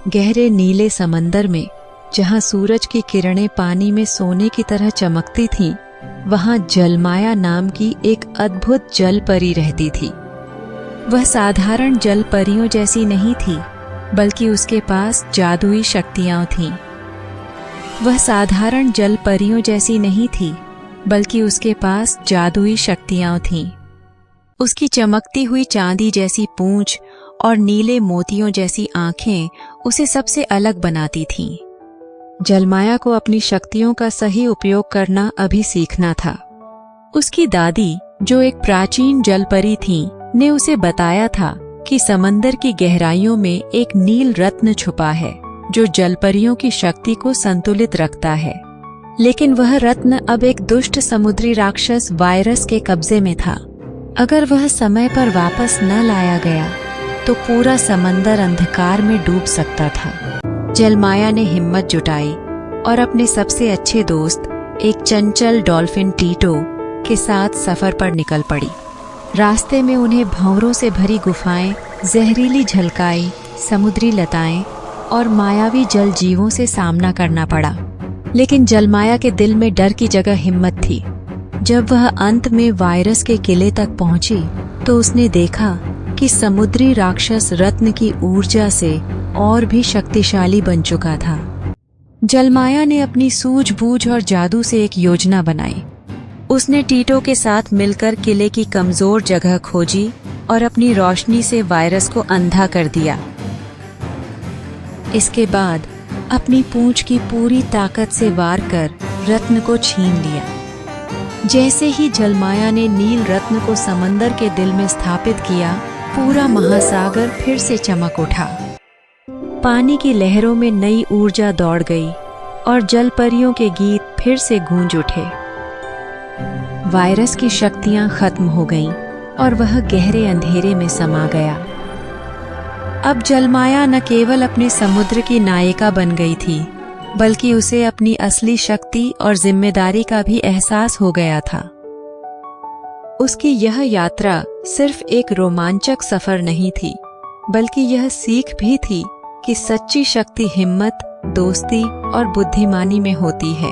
गहरे नीले समंदर में, जहां सूरज की किरणें पानी में सोने की तरह चमकती थीं, वहां जलमाया नाम की एक अद्भुत जल परी रहती थी। वह साधारण जल परियों जैसी नहीं थी, बल्कि उसके पास जादुई शक्तियां थीं। वह साधारण जल परियों जैसी नहीं थी, बल्कि उसके पास जादुई शक्तियां थीं। उसकी चमकती हुई चांदी जैसी पूंछ और नीले मोतियों जैसी आंखें उसे सबसे अलग बनाती थीं। जलमाया को अपनी शक्तियों का सही उपयोग करना अभी सीखना था। उसकी दादी, जो एक प्राचीन जलपरी थीं, ने उसे बताया था कि समंदर की गहराइयों में एक नील रत्न छुपा है, जो जलपरियों की शक्ति को संतुलित रखता है। लेकिन वह रत्न अब एक दुष्ट समुद्री राक्षस वायरस के कब्जे में था। अगर वह समय पर वापस न लाया गया तो पूरा समंदर अंधकार में डूब सकता था। जलमाया ने हिम्मत जुटाई और अपने सबसे अच्छे दोस्त, एक चंचल डॉल्फिन टीटो के साथ सफर पर निकल पड़ी। रास्ते में उन्हें भंवरों से भरी गुफाएं, जहरीली झलकाई, समुद्री लताएं और मायावी जल जीवों से सामना करना पड़ा। लेकिन जलमाया के दिल में डर की जगह हिम्मत थी। जब वह अंत में वायरस के किले तक पहुंची तो उसने देखा कि समुद्री राक्षस रत्न की ऊर्जा से और भी शक्तिशाली बन चुका था। जलमाया ने अपनी सूझबूझ और जादू से एक योजना बनाई। उसने टीटो के साथ मिलकर किले की कमजोर जगह खोजी और अपनी रोशनी से वायरस को अंधा कर दिया। इसके बाद अपनी पूंछ की पूरी ताकत से वार कर रत्न को छीन लिया। जैसे ही जलमाया ने नील रत्न को समंदर के दिल में स्थापित किया, पूरा महासागर फिर से चमक उठा। पानी की लहरों में नई ऊर्जा दौड़ गई और जलपरियों के गीत फिर से गूंज उठे। वायरस की शक्तियां खत्म हो गईं और वह गहरे अंधेरे में समा गया। अब जलमाया न केवल अपने समुद्र की नायिका बन गई थी, बल्कि उसे अपनी असली शक्ति और जिम्मेदारी का भी एहसास हो गया था। उसकी यह यात्रा सिर्फ एक रोमांचक सफर नहीं थी, बल्कि यह सीख भी थी कि सच्ची शक्ति हिम्मत, दोस्ती और बुद्धिमानी में होती है।